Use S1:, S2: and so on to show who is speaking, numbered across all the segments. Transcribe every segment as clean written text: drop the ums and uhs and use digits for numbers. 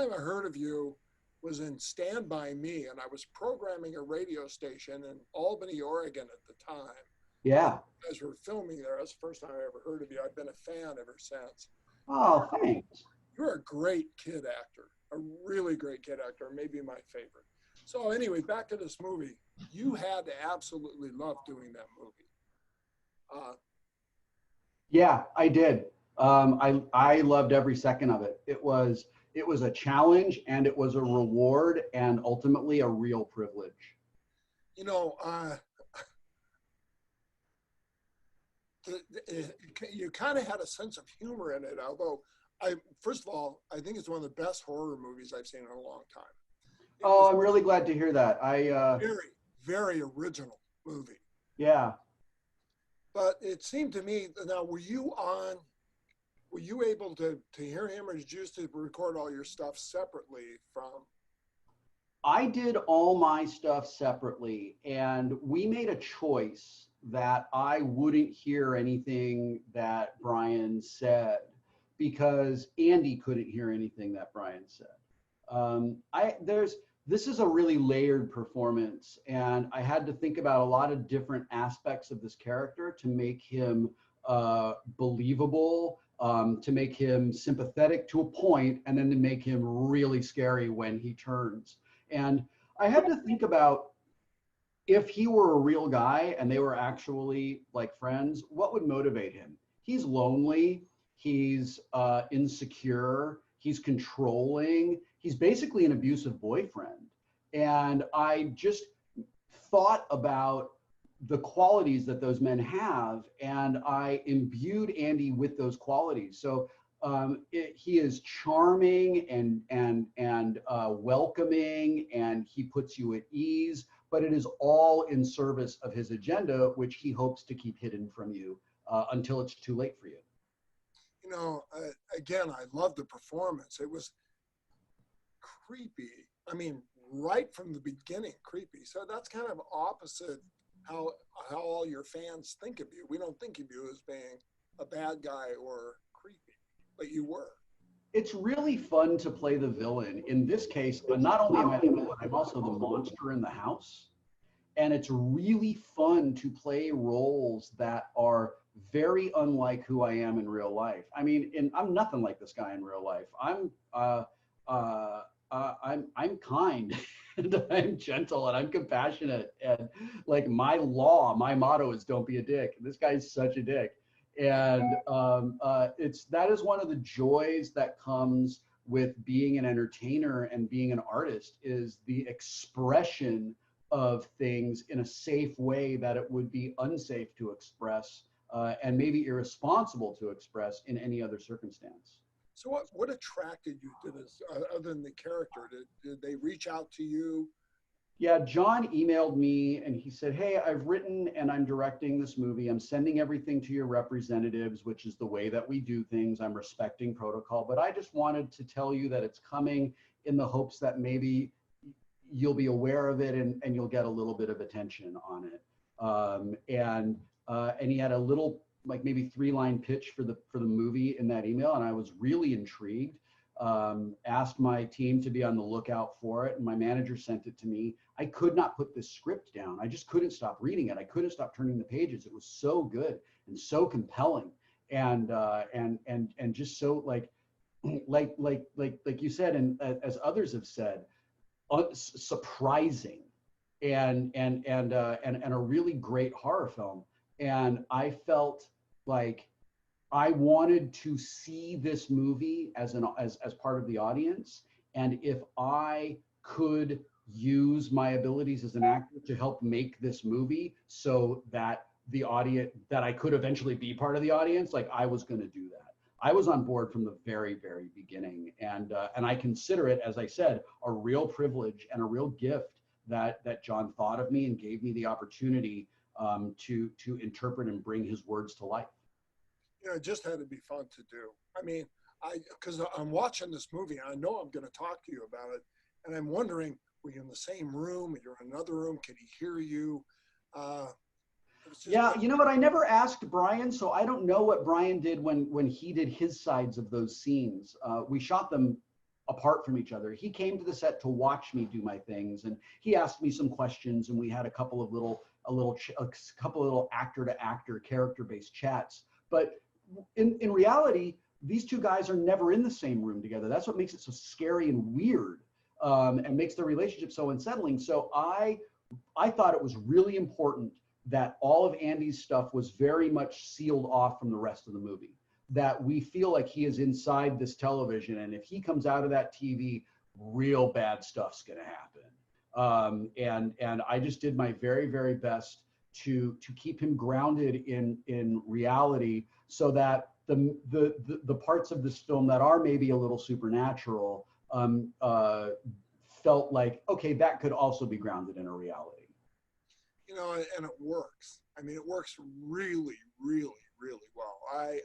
S1: time I heard of you was in Stand By Me, and I was programming a radio station in Albany, Oregon at the time. And
S2: Yeah.
S1: you guys were filming there. That's the first time I ever heard of you. I've been a fan ever since.
S2: Oh, thanks.
S1: You're a great kid actor, a really great kid actor, maybe my favorite. So anyway, back to this movie. You had to absolutely love doing that movie. Uh,
S2: Yeah, I did. I loved every second of it. It was a challenge and it was a reward and ultimately a real privilege.
S1: you know, you kind of had a sense of humor in it. Although, first of all, I think it's one of the best horror movies I've seen in a long time. It
S2: Oh,
S1: was
S2: I'm really glad to hear that.
S1: very, very original movie.
S2: Yeah.
S1: But it seemed to me now, were you able to hear him, or did you just record all your stuff separately from?
S2: I did all my stuff separately, and we made a choice that I wouldn't hear anything that Brian said because Andy couldn't hear anything that Brian said. This is a really layered performance, and I had to think about a lot of different aspects of this character to make him believable, to make him sympathetic to a point, and then to make him really scary when he turns. And I had to think about if he were a real guy and they were actually like friends, what would motivate him? He's lonely, he's insecure, he's controlling, he's basically an abusive boyfriend. And I just thought about the qualities that those men have, and I imbued Andy with those qualities. So he is charming and welcoming, and he puts you at ease. But it is all in service of his agenda, which he hopes to keep hidden from you until it's too late for you.
S1: Again, I love the performance. It was creepy. I mean, right from the beginning, creepy. So that's kind of opposite how all your fans think of you. We don't think of you as being a bad guy or creepy, but you were.
S2: It's really fun to play the villain. In this case, not only am I the villain, I'm also the monster in the house. And it's really fun to play roles that are very unlike who I am in real life. I mean, I'm nothing like this guy in real life. I'm kind and I'm gentle and I'm compassionate, and like my motto is don't be a dick. This guy's such a dick. And that is one of the joys that comes with being an entertainer and being an artist, is the expression of things in a safe way that it would be unsafe to express and maybe irresponsible to express in any other circumstance.
S1: So what attracted you to this, other than the character? Did they reach out to you?
S2: Yeah, John emailed me and he said, "Hey, I've written and I'm directing this movie. I'm sending everything to your representatives, which is the way that we do things. I'm respecting protocol, but I just wanted to tell you that it's coming in the hopes that maybe you'll be aware of it and you'll get a little bit of attention on it." And he had a little, like maybe 3-line pitch for the movie in that email, and I was really intrigued. Asked my team to be on the lookout for it, and my manager sent it to me. I could not put this script down. I just couldn't stop reading it. I couldn't stop turning the pages. It was so good and so compelling, and just so like you said, and as others have said, surprising, and a really great horror film. And I felt like I wanted to see this movie as part of the audience, and if I could use my abilities as an actor to help make this movie so that the audience, that I could eventually be part of the audience, like I was going to do that. I was on board from the very, very beginning, and I consider it, as I said, a real privilege and a real gift that John thought of me and gave me the opportunity to interpret and bring his words to life.
S1: It just had to be fun to do. I mean, because I'm watching this movie, and I know I'm going to talk to you about it, and I'm wondering, were you in the same room? You're in another room? Can he hear you?
S2: Yeah, you know what? I never asked Brian, so I don't know what Brian did when he did his sides of those scenes. We shot them apart from each other. He came to the set to watch me do my things, and he asked me some questions, and we had a couple of little actor to actor character based chats. But in reality, these two guys are never in the same room together. That's what makes it so scary and weird, and makes their relationship so unsettling. So I thought it was really important that all of Andy's stuff was very much sealed off from the rest of the movie, that we feel like he is inside this television, and if he comes out of that TV, real bad stuff's going to happen. And I just did my very, very best to keep him grounded in reality, so that the parts of this film that are maybe a little supernatural felt like, okay, that could also be grounded in a reality.
S1: You know, and it works. I mean, it works really, really, really well. I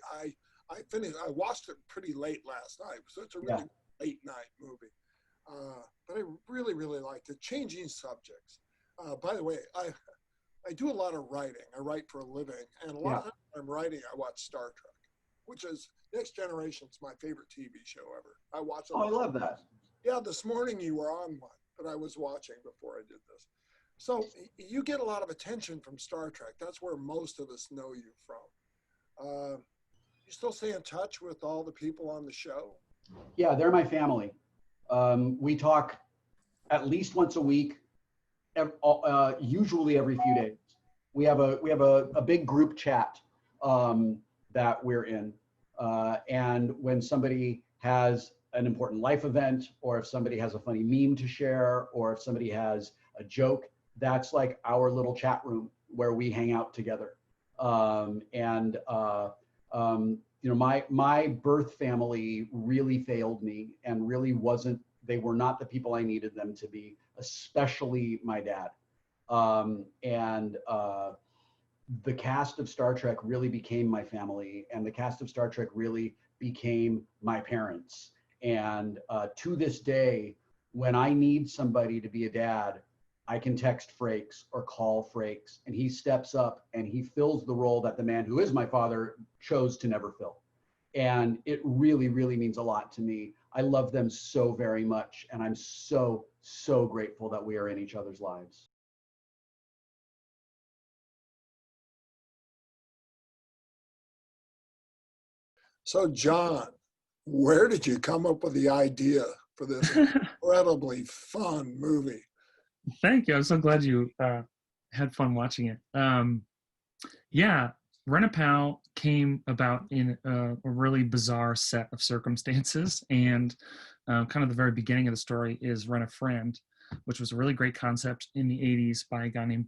S1: watched it pretty late last night, so it's a really late night movie. But I really, really liked it. Changing subjects. By the way, I do a lot of writing. I write for a living, and a lot of times when I'm writing, I watch Star Trek, which is Next Generation's my favorite TV show ever. I watch it.
S2: Oh, I love that.
S1: Yeah, this morning you were on one that I was watching before I did this. So you get a lot of attention from Star Trek. That's where most of us know you from. You still stay in touch with all the people on the show?
S2: Yeah, they're my family. We talk at least once a week, usually every few days. We have a big group chat that we're in, and when somebody has an important life event, or if somebody has a funny meme to share, or if somebody has a joke, that's like our little chat room where we hang out together. You know, my birth family really failed me, and really they were not the people I needed them to be, especially my dad. The cast of Star Trek really became my family, and the cast of Star Trek really became my parents. And to this day, when I need somebody to be a dad, I can text Frakes or call Frakes, and he steps up and he fills the role that the man who is my father chose to never fill. And it really, really means a lot to me. I love them so very much, and I'm so, so grateful that we are in each other's lives.
S1: So, John, where did you come up with the idea for this incredibly fun movie?
S3: Thank you. I'm so glad you had fun watching it. Yeah, Rent-A-Pal came about in a really bizarre set of circumstances, and kind of the very beginning of the story is Rent a Friend, which was a really great concept in the 80s by a guy named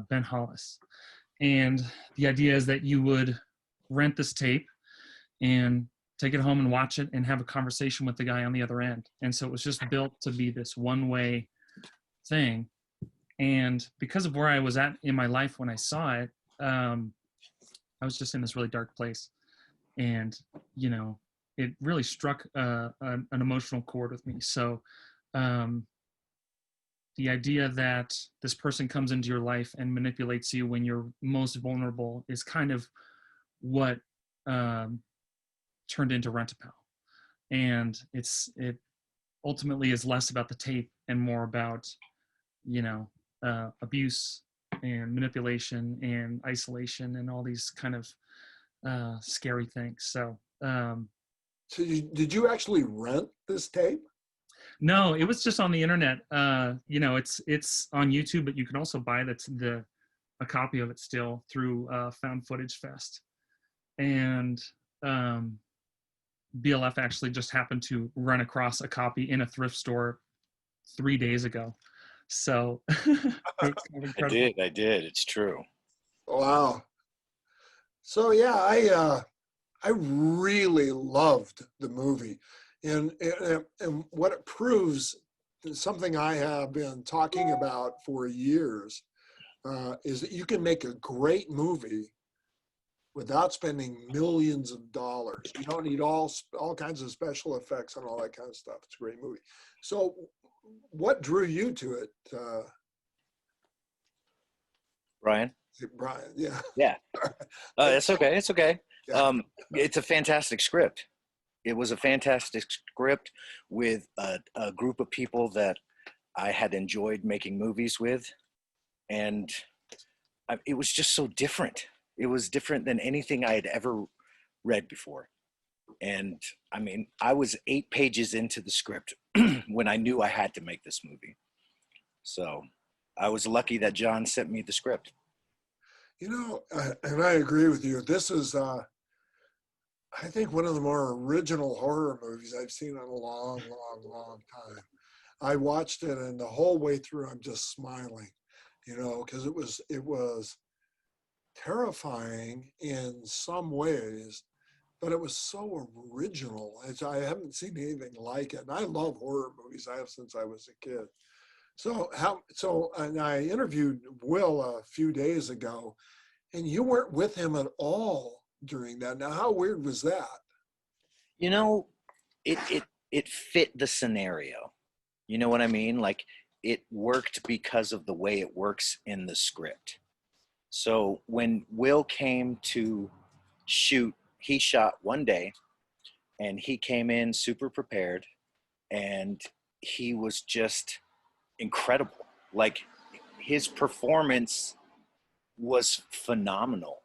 S3: Ben Hollis. And the idea is that you would rent this tape and take it home and watch it and have a conversation with the guy on the other end. And so it was just built to be this one-way thing. And because of where I was at in my life when I saw it, I was just in this really dark place. And, you know, it really struck an emotional chord with me. So the idea that this person comes into your life and manipulates you when you're most vulnerable is kind of what turned into Rent-A-Pal. And it ultimately is less about the tape and more about, you know, abuse and manipulation and isolation and all these kind of scary things. So
S1: did you actually rent this tape?
S3: No, it was just on the internet. You know, it's on YouTube, but you can also buy a copy of it still through Found Footage Fest. And BLF actually just happened to run across a copy in a thrift store 3 days ago. So
S4: I did. It's true.
S1: Wow. So yeah, I really loved the movie, and what it proves, something I have been talking about for years, is that you can make a great movie without spending millions of dollars. You don't need all kinds of special effects and all that kind of stuff. It's a great movie. So what drew you to it,
S4: Brian?
S1: Brian, yeah.
S4: Yeah. It's okay. It's okay.
S1: Yeah.
S4: It's a fantastic script. It was a fantastic script with a group of people that I had enjoyed making movies with, and it was just so different. It was different than anything I had ever read before. And I mean, I was 8 pages into the script when I knew I had to make this movie. So I was lucky that John sent me the script.
S1: You know, and I agree with you. This is, I think, one of the more original horror movies I've seen in a long, long, long time. I watched it, and the whole way through, I'm just smiling, you know, because it was terrifying in some ways, but it was so original. I haven't seen anything like it. And I love horror movies. I have since I was a kid. And I interviewed Will a few days ago, and you weren't with him at all during that. Now, how weird was that?
S4: You know, it fit the scenario. You know what I mean? Like, it worked because of the way it works in the script. So when Will came to shoot, he shot one day, and he came in super prepared, and he was just incredible. Like, his performance was phenomenal.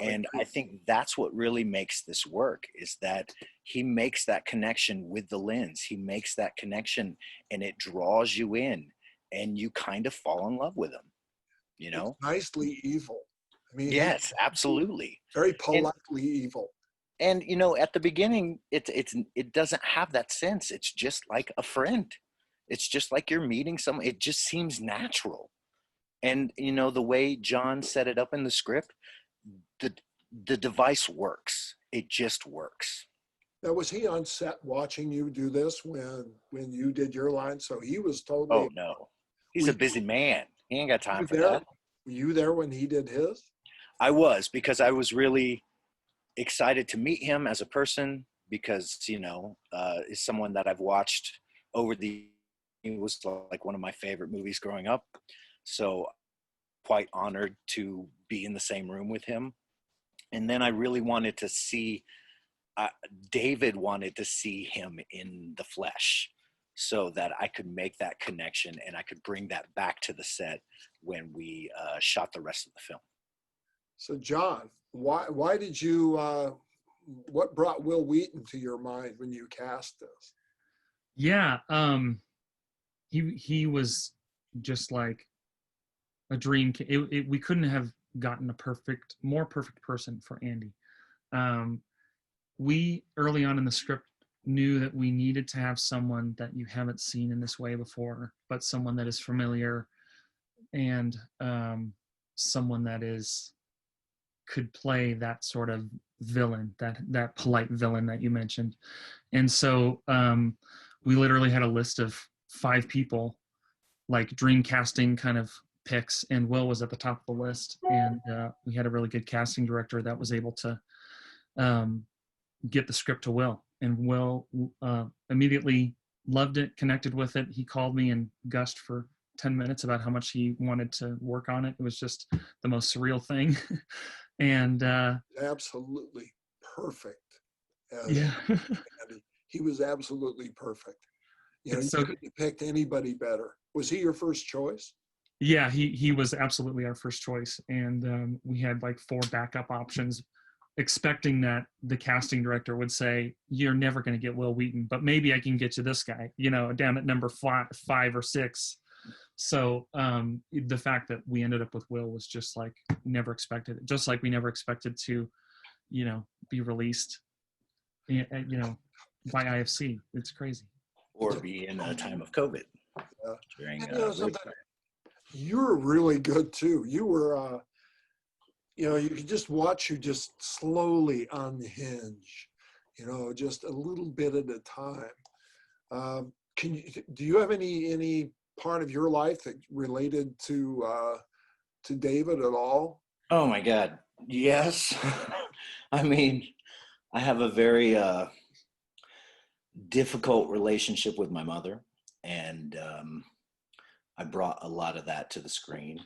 S4: And I think that's what really makes this work, is that he makes that connection with the lens. He makes that connection, and it draws you in, and you kind of fall in love with him, you know?
S1: It's nicely evil. I mean,
S4: Yes, absolutely.
S1: very politely evil.
S4: And you know, at the beginning, it doesn't have that sense. It's just like a friend. It's just like you're meeting someone. It just seems natural. And you know, the way John set it up in the script, the device works. It just works.
S1: Now, was he on set watching you do this when you did your line? So he was totally.
S4: Oh no, he's a busy man. He ain't got time for
S1: there?
S4: that.
S1: Were you there when he did his?
S4: I was, because I was really excited to meet him as a person, because you know, is someone that I've watched over the. It was like one of my favorite movies growing up, so quite honored to be in the same room with him. And then I really wanted to see. David wanted to see him in the flesh, so that I could make that connection and I could bring that back to the set when we shot the rest of the film.
S1: So, John, why did you? What brought Will Wheaton to your mind when you cast this?
S3: Yeah, he was just like a dream. We couldn't have gotten a more perfect person for Andy. We early on in the script knew that we needed to have someone that you haven't seen in this way before, but someone that is familiar, and someone that could play that sort of villain, that polite villain that you mentioned. And so we literally had a list of 5 people, like dream casting kind of picks, and Will was at the top of the list. And we had a really good casting director that was able to get the script to Will, and Will immediately loved it, connected with it. He called me and gushed for 10 minutes about how much he wanted to work on it. It was just the most surreal thing. And
S1: absolutely perfect.
S3: Yeah.
S1: Andy. He was absolutely perfect. You know,
S3: you
S1: couldn't have picked anybody better. Was he your first choice?
S3: Yeah, he was absolutely our first choice. And we had like 4 backup options, expecting that the casting director would say, you're never going to get Will Wheaton, but maybe I can get you this guy, you know, down at number 5 or 6. So the fact that we ended up with Will was just like never expected. Just like we never expected to, you know, be released, you know, by IFC. It's crazy.
S4: Or be in a time of COVID.
S1: Yeah.
S4: During,
S1: and, you were really good too. You were, you know, you could just watch you just slowly unhinge, you know, just a little bit at a time. Do you have any part of your life that related to David at all?
S4: Oh my God, yes. I mean, I have a very difficult relationship with my mother, and I brought a lot of that to the screen.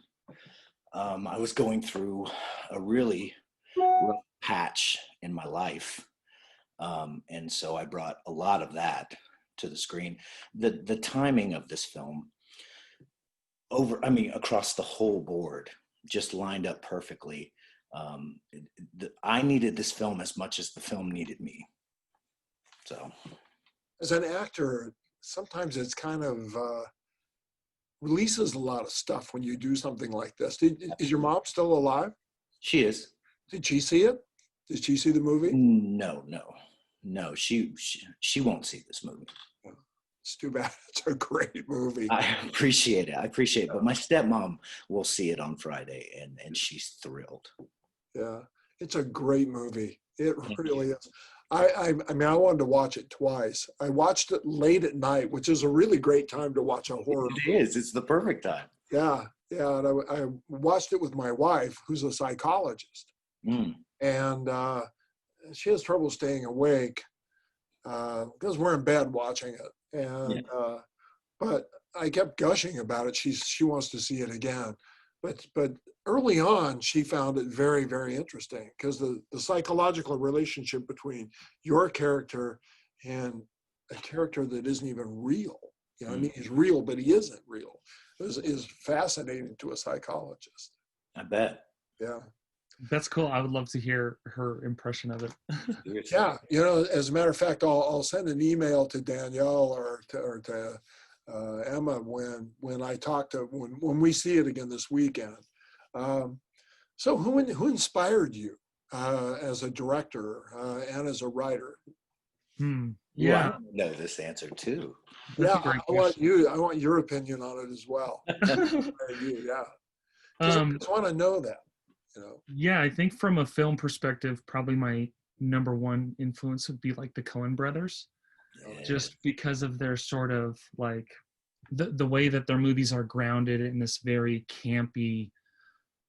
S4: I was going through a really rough patch in my life, And so I brought a lot of that to the screen. The timing of this film across the whole board just lined up perfectly. I needed this film as much as the film needed me. So
S1: As an actor, sometimes it's kind of releases a lot of stuff when you do something like this. Is your mom still alive?
S4: she is.
S1: Did she see it? Did she see the movie?
S4: No. She won't see this movie.
S1: It's too bad. It's a great movie.
S4: I appreciate it. But my stepmom will see it on Friday, and she's thrilled.
S1: Yeah, it's a great movie. It
S4: Thank
S1: really
S4: you.
S1: is. I mean, I wanted to watch it twice. I watched it late at night, which is a really great time to watch a horror.
S4: It is. It's the perfect time.
S1: Yeah, yeah. And I watched it with my wife, who's a psychologist,
S4: Mm.
S1: and she has trouble staying awake because we're in bed watching it. And but I kept gushing about it. She wants to see it again, but early on she found it very, very interesting because the psychological relationship between your character and a character that isn't even real. You know, I mean, he's real, but he isn't real. Is fascinating to a psychologist.
S4: I bet.
S1: Yeah.
S3: That's cool. I would love to hear her impression of it.
S1: Yeah, you know, as a matter of fact, I'll send an email to Danielle or to Emma when I talk to when we see it again this weekend. So who inspired you as a director and as a writer?
S3: Yeah,
S4: Well, I know this answer too.
S3: that's a
S1: Yeah,
S3: great
S1: I want
S3: question.
S1: I want your opinion on it as well. Yeah, 'cause I just want to know that. You know.
S3: Yeah, I think from a film perspective, probably my number one influence would be like the Coen brothers,
S4: Yeah.
S3: just because of their sort of like the way that their movies are grounded in this very campy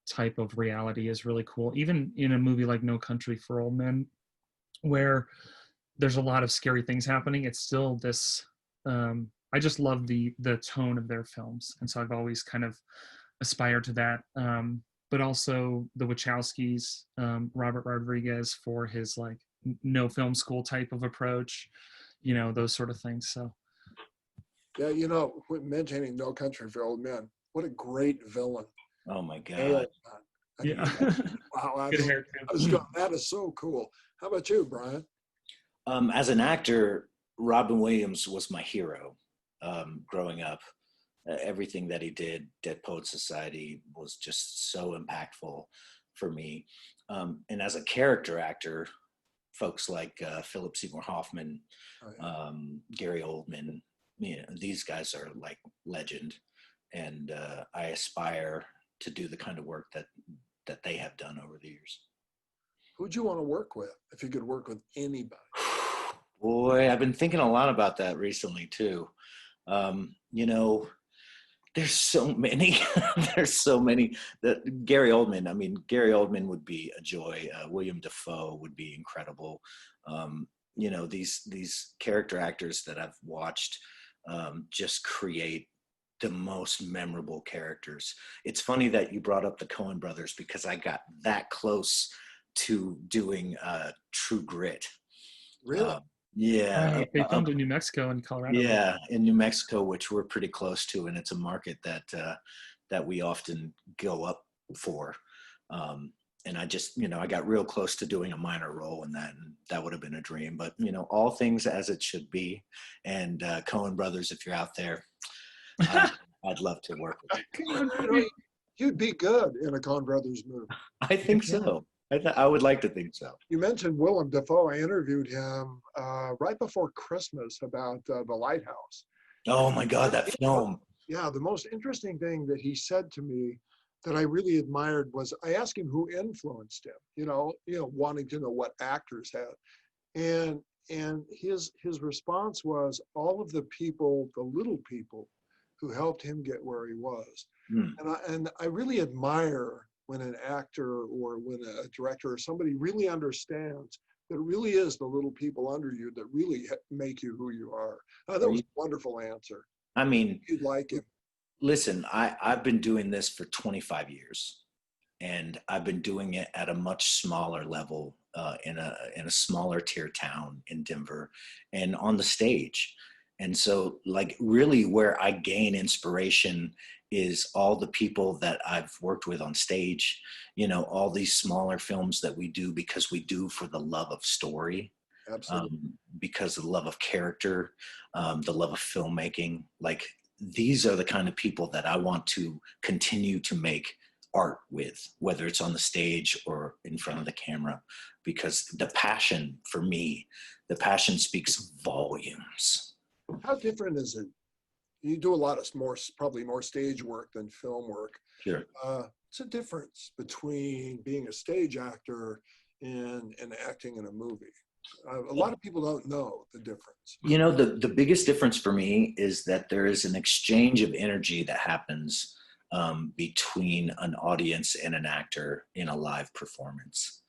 S3: type of reality is really cool. Even in a movie like No Country for Old Men, where there's a lot of scary things happening, it's still this. I just love the tone of their films, and so I've always kind of aspired to that. But also the Wachowskis, Robert Rodriguez for his like no film school type of approach, those sort of things. So
S1: Yeah, you know, mentioning No Country for Old Men, what a great villain.
S4: Oh my
S1: Nailed
S4: God.
S1: that. I
S3: yeah,
S1: mean, wow,
S3: good hair
S1: I was
S3: too.
S1: going, that is so cool. How about you, Brian?
S4: As an actor, Robin Williams was my hero growing up. Everything that he did, Dead Poet Society, was just so impactful for me. And as a character actor, folks like Philip Seymour Hoffman,
S1: Oh, yeah.
S4: Gary Oldman, these guys are like legend. And I aspire to do the kind of work that they have done over the years.
S1: Who'd you want to work with if you could work with anybody?
S4: Boy, I've been thinking a lot about that recently too. There's so many. There's so many. Gary Oldman would be a joy. William Dafoe would be incredible. These character actors that I've watched just create the most memorable characters. It's funny that you brought up the Coen brothers because I got that close to doing True Grit.
S1: Really?
S4: Yeah.
S3: They filmed in New Mexico and Colorado.
S4: Yeah, in New Mexico, which we're pretty close to, and it's a market that we often go up for. And I just, I got real close to doing a minor role in that, and that would have been a dream. But all things as it should be. And Coen brothers, if you're out there, I'd love to work with you.
S1: You know, you'd be good in a Coen Brothers movie.
S4: I think so. I would like to think so.
S1: You mentioned Willem Dafoe. I interviewed him right before Christmas about The Lighthouse.
S4: Oh my God, that film.
S1: Yeah, the most interesting thing that he said to me that I really admired was I asked him who influenced him, wanting to know what actors had. And his response was all of the people, the little people who helped him get where he was. And I really admire when an actor or when a director or somebody really understands that it really is the little people under you that really make you who you are. That was a wonderful answer.
S4: I mean,
S1: You'd like him.
S4: Listen, I've been doing this for 25 years, and I've been doing it at a much smaller level in a smaller tier town in Denver, and on the stage. And so, like, really, where I gain inspiration is all the people that I've worked with on stage. You know, all these smaller films that we do because we do for the love of story,
S1: Absolutely.
S4: because of the love of character, the love of filmmaking. Like, these are the kind of people that I want to continue to make art with, whether it's on the stage or in front of the camera, because the passion for me, the passion speaks volumes.
S1: How different is it? You do a lot of probably more stage work than film work.
S4: Sure.
S1: What's the difference between being a stage actor and acting in a movie? A lot of people don't know the difference.
S4: You know, the biggest difference for me is that there is an exchange of energy that happens between an audience and an actor in a live performance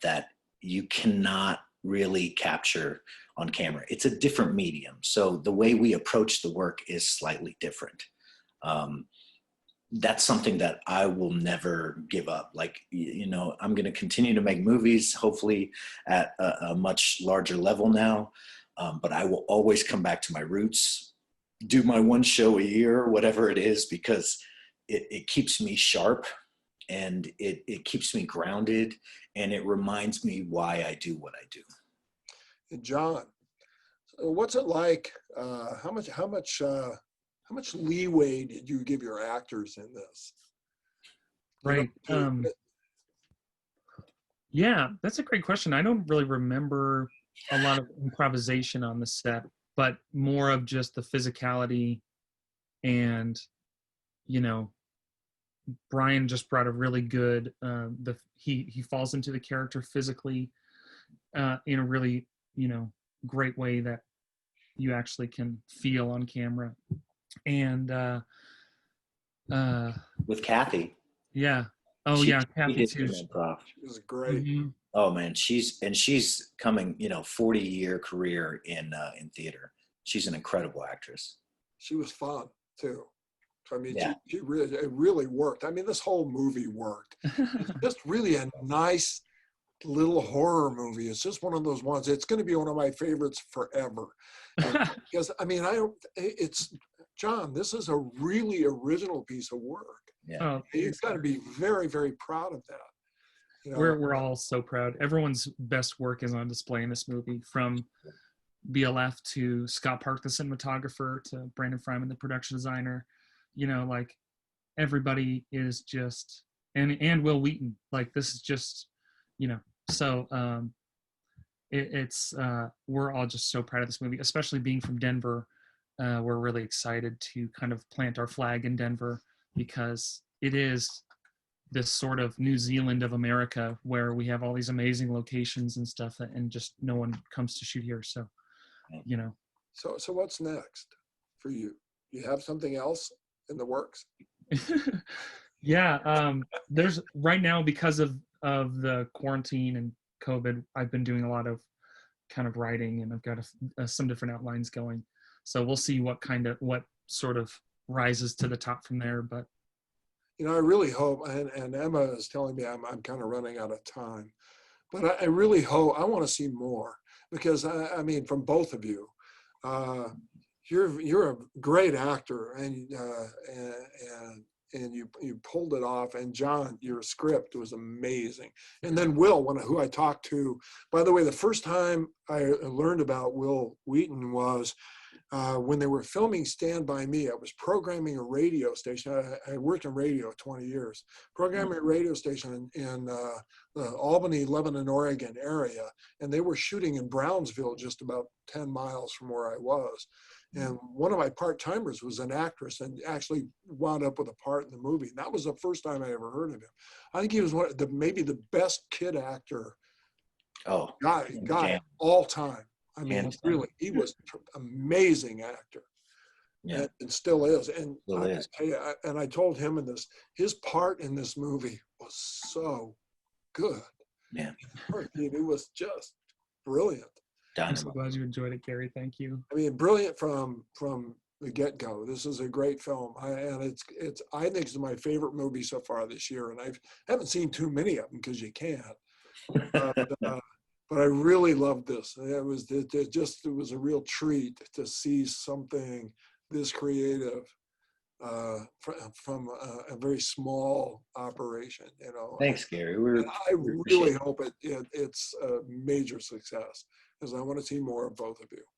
S4: that you cannot really capture on camera. It's a different medium. So the way we approach the work is slightly different. That's something that I will never give up. Like, you know, I'm going to continue to make movies, hopefully at a much larger level now. But I will always come back to my roots, do my one show a year, whatever it is, because it keeps me sharp, and it keeps me grounded, and it reminds me why I do what I do.
S1: And John, so what's it like? How much leeway did you give your actors in this?
S3: Right. Yeah, that's a great question. I don't really remember a lot of improvisation on the set, but more of just the physicality. And, you know, Brian just brought a really good, he falls into the character physically in a really, you know, great way that you actually can feel on camera. And
S4: With Kathy.
S3: yeah. Oh yeah, Kathy too.
S1: It was great.
S3: Mm-hmm.
S4: Oh man, she's coming, you know, 40-year career in theater. She's an incredible actress.
S1: She was fun too. I mean,
S4: Yeah.
S1: it really worked. I mean, this whole movie worked. It's just really a nice little horror movie. It's just one of those ones. It's going to be one of my favorites forever. Because I mean, it's John. This is a really original piece of work.
S4: Yeah.
S3: Oh,
S1: You've got to be very, very proud of that. You know,
S3: we're all so proud. Everyone's best work is on display in this movie, from BLF to Scott Park, the cinematographer, to Brandon Fryman, the production designer. You know, like, everybody is just, and Will Wheaton. Like, this is just, you know, so it's we're all just so proud of this movie, especially being from Denver. We're really excited to kind of plant our flag in Denver, because it is this sort of New Zealand of America, where we have all these amazing locations and stuff, and just no one comes to shoot here. So, you know.
S1: So what's next for you? You have something else in the works?
S3: Yeah, there's right now, because of the quarantine and COVID, I've been doing a lot of kind of writing, and I've got some different outlines going. So we'll see what sort of rises to the top from there. But
S1: you know, I really hope, and Emma is telling me I'm kind of running out of time, but I really hope, I want to see more, because I mean, from both of you, you're a great actor, and you pulled it off. And John, your script was amazing. And then Will, who I talked to, by the way, the first time I learned about Will Wheaton was when they were filming Stand By Me. I was programming a radio station. I worked in radio 20 years, programming a radio station in the Albany, Lebanon, Oregon area. And they were shooting in Brownsville, just about 10 miles from where I was. And one of my part-timers was an actress, and actually wound up with a part in the movie. And that was the first time I ever heard of him. I think he was maybe the best kid actor guy all time. I mean, really, he was an amazing actor. Yeah. And still is. And I told him his part in this movie was so good.
S4: Yeah.
S1: It was just brilliant.
S3: I'm so glad you enjoyed it, Gary. Thank you.
S1: I mean, brilliant from the get-go. This is a great film, and I think it's my favorite movie so far this year. And I haven't seen too many of them, because you can't. But I really loved this. It was a real treat to see something this creative from a very small operation. You know,
S5: Thanks, Gary.
S1: and I
S5: We appreciate
S1: really
S5: it.
S1: hope it's a major success, because I want to see more of both of you.